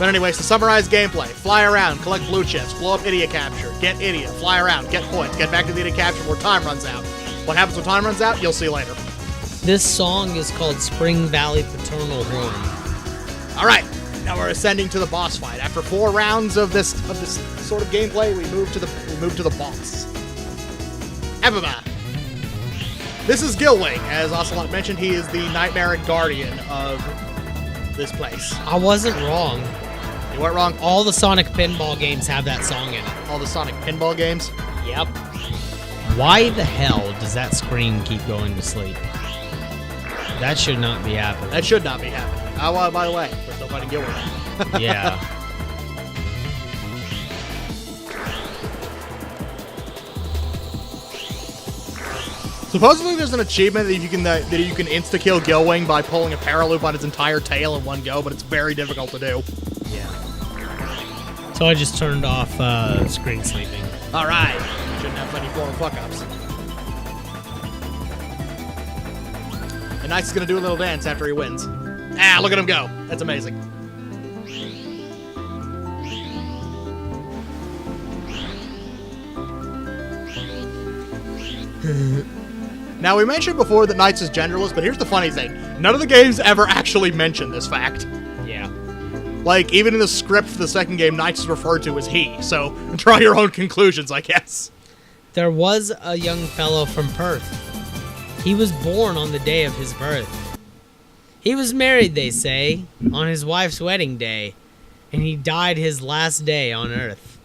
But anyways, to summarize gameplay, fly around, collect blue chips, blow up idiot capture, get idiot, fly around, get points, get back to the idiot capture before time runs out. What happens when time runs out, you'll see later. This song is called Spring Valley Paternal Horn. Alright, now we're ascending to the boss fight. After 4 rounds of this sort of gameplay, we move to the boss. Ababa. This is Gilwing. As Ocelot mentioned, he is the Nightmare and Guardian of this place. I wasn't wrong. You weren't wrong. All the Sonic pinball games have that song in it. All the Sonic pinball games? Yep. Why the hell does that screen keep going to sleep? That should not be happening. That should not be happening. Oh, by the way, we're still fighting Gilwing. Yeah. Supposedly there's an achievement that you can insta-kill Gilwing by pulling a paraloop on its entire tail in one go, but it's very difficult to do. Yeah. So I just turned off screen sleeping. Alright. Shouldn't have any more fuck-ups. And Knight's is gonna do a little dance after he wins. Ah, look at him go. That's amazing. Now, we mentioned before that Knights is genderless, but here's the funny thing. None of the games ever actually mention this fact. Yeah. Like, even in the script for the second game, Knights is referred to as he, so draw your own conclusions, I guess. There was a young fellow from Perth. He was born on the day of his birth. He was married, they say, on his wife's wedding day, and he died his last day on Earth.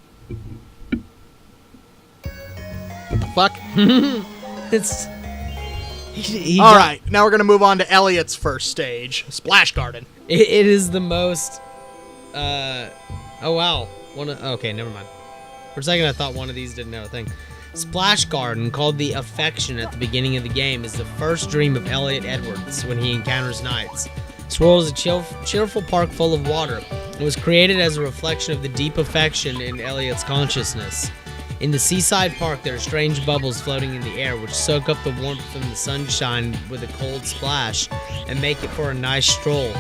What the fuck? It's... All right, now we're going to move on to Elliot's first stage, Splash Garden. It is the most... oh, wow. Okay, never mind. For a second, I thought one of these didn't have a thing. Splash Garden, called the Affection at the beginning of the game, is the first dream of Elliot Edwards when he encounters Knights. This world is a cheerful park full of water. It was created as a reflection of the deep affection in Elliot's consciousness. In the seaside park, there are strange bubbles floating in the air which soak up the warmth from the sunshine with a cold splash and make it for a nice stroll.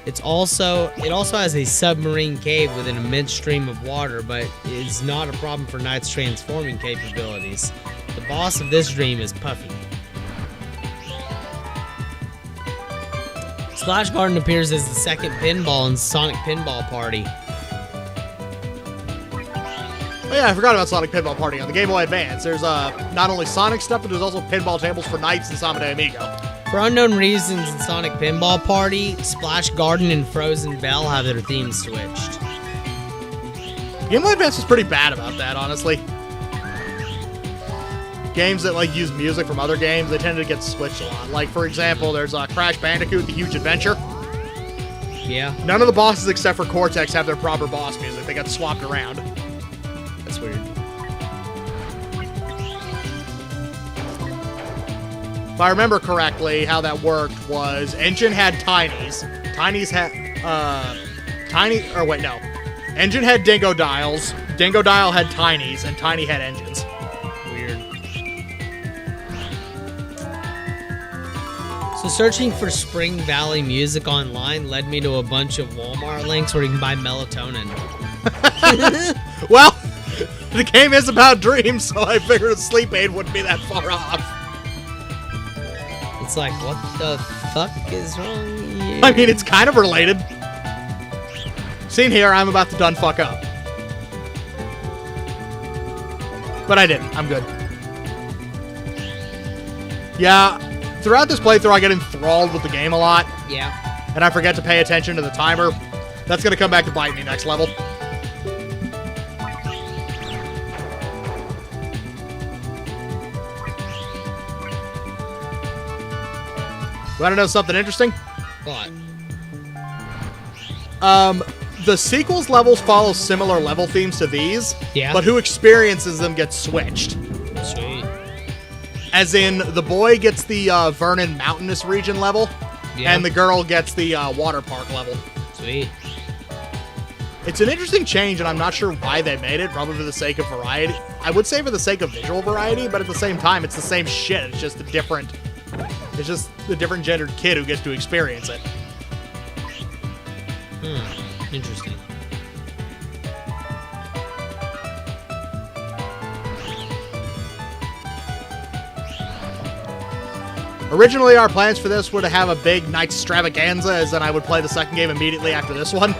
It also has a submarine cave with an immense stream of water, but is not a problem for Knight's transforming capabilities. The boss of this dream is Puffy. Splash Garden appears as the second pinball in Sonic Pinball Party. Oh yeah, I forgot about Sonic Pinball Party on the Game Boy Advance. There's not only Sonic stuff, but there's also pinball tables for Knights and Samba de Amigo. For unknown reasons in Sonic Pinball Party, Splash Garden and Frozen Bell have their themes switched. Game Boy Advance was pretty bad about that, honestly. Games that like use music from other games, they tend to get switched a lot. Like, for example, there's Crash Bandicoot, The Huge Adventure. Yeah. None of the bosses except for Cortex have their proper boss music. They got swapped around. That's weird. If I remember correctly, how that worked was Engine had Tinies. Tinies had, Engine had Dingo Dials. Dingo Dial had Tinies, and Tiny had Engines. Weird. So searching for Spring Valley music online led me to a bunch of Walmart links where you can buy melatonin. Well, the game is about dreams, so I figured a sleep aid wouldn't be that far off. It's like, what the fuck is wrong here? I mean, it's kind of related. Seen here, I'm about to done fuck up. But I didn't. I'm good. Yeah, throughout this playthrough, I get enthralled with the game a lot. Yeah. And I forget to pay attention to the timer. That's going to come back to bite me next level. You want to know something interesting? What? The sequels levels follow similar level themes to these, Yeah. but who experiences them gets switched. Sweet. As in, the boy gets the Vernon Mountainous region level, Yeah. and the girl gets the water park level. Sweet. It's an interesting change, and I'm not sure why they made it, probably for the sake of variety. I would say for the sake of visual variety, but at the same time, it's the same shit. It's just the different gendered kid who gets to experience it. Interesting. Originally, our plans for this were to have a big Nights extravaganza, as then I would play the second game immediately after this one.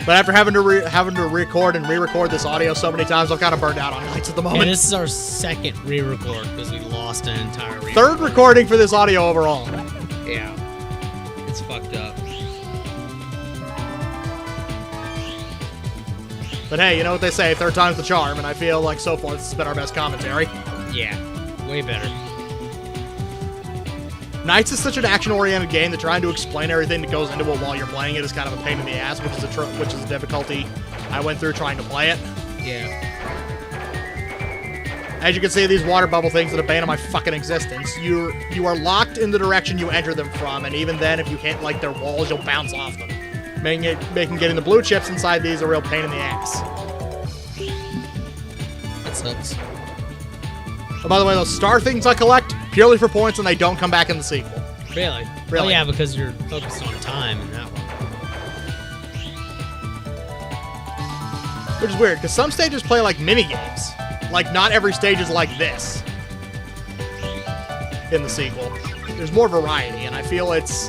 But after having to record and re-record this audio so many times, I'm kind of burned out on Nights at the moment. Yeah, this is our second re-record because we lost an entire re-record. Third recording for this audio overall. Yeah. It's fucked up. But hey, you know what they say, third time's the charm, and I feel like so far this has been our best commentary. Yeah, way better. Nights is such an action-oriented game that trying to explain everything that goes into it while you're playing it is kind of a pain in the ass, which is a difficulty I went through trying to play it. Yeah. As you can see, these water bubble things are the bane of my fucking existence. You are locked in the direction you enter them from, and even then, if you hit like their walls, you'll bounce off them. Making getting the blue chips inside these a real pain in the ass. That sucks. Oh, by the way, those star things I collect, purely for points, and they don't come back in the sequel. Really? Really? Oh, yeah, because you're focused on time in that one. Which is weird, because some stages play like mini-games. Like, not every stage is like this in the sequel. There's more variety, and I feel it's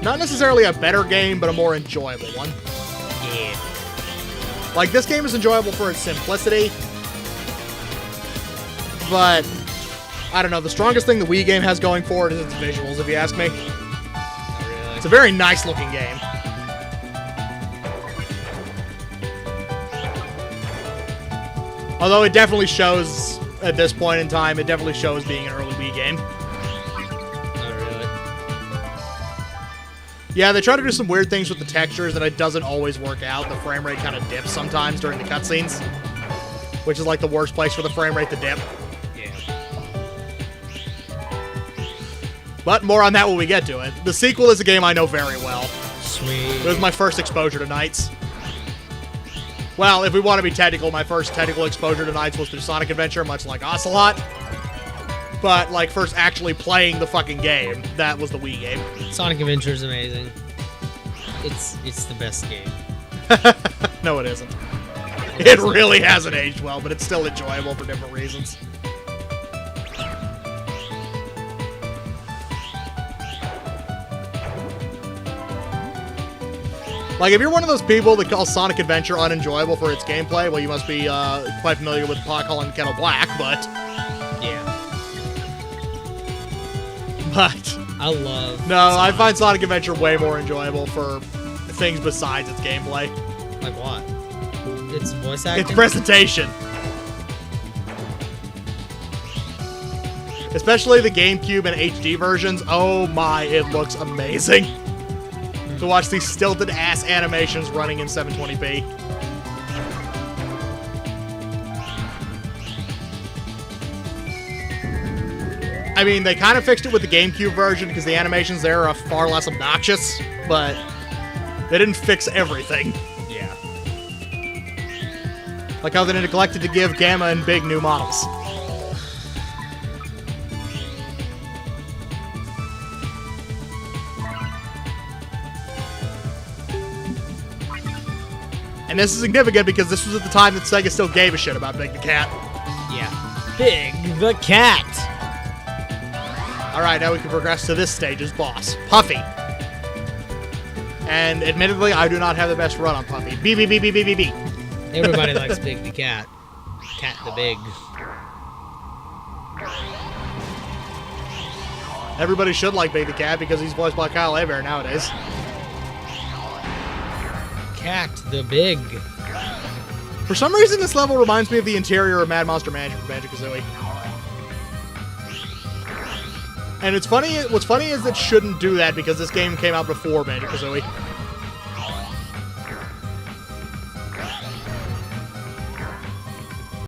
not necessarily a better game, but a more enjoyable one. Yeah. Like, this game is enjoyable for its simplicity, but I don't know, the strongest thing the Wii game has going for it is its visuals, if you ask me. Not really. It's a very nice looking game. Although it definitely shows, at this point in time, it definitely shows being an early Wii game. Not really. Yeah, they try to do some weird things with the textures, and it doesn't always work out. The frame rate kind of dips sometimes during the cutscenes, which is like the worst place for the frame rate to dip. Yeah. But more on that when we get to it. The sequel is a game I know very well. Sweet. It was my first exposure to Nights. Well, if we want to be technical, my first technical exposure to Nights was through Sonic Adventure, much like Ocelot. But, like, first actually playing the fucking game, that was the Wii game. Sonic Adventure is amazing. It's the best game. No, it isn't. It really hasn't aged well, but it's still enjoyable for different reasons. Like, if you're one of those people that calls Sonic Adventure unenjoyable for its gameplay, well, you must be quite familiar with Pot Calling Kettle Black, but... Yeah. But... I love... No, I find Sonic Adventure way more enjoyable for things besides its gameplay. Like what? It's voice acting? Its presentation. Especially the GameCube and HD versions. Oh my, it looks amazing. To watch these stilted ass animations running in 720p. I mean, they kind of fixed it with the GameCube version because the animations there are far less obnoxious, but they didn't fix everything. Yeah. Like how they neglected to give Gamma and Big new models. And this is significant because this was at the time that Sega still gave a shit about Big the Cat. Yeah. Big the Cat. Alright, now we can progress to this stage's boss, Puffy. And admittedly, I do not have the best run on Puffy. B. Everybody likes Big the Cat. Cat the Big. Everybody should like Big the Cat because he's voiced by Kyle Hebert nowadays. Cat the Big. For some reason, this level reminds me of the interior of Mad Monster Mansion from Banjo-Kazooie. And it's funny. What's funny is it shouldn't do that because this game came out before Banjo-Kazooie.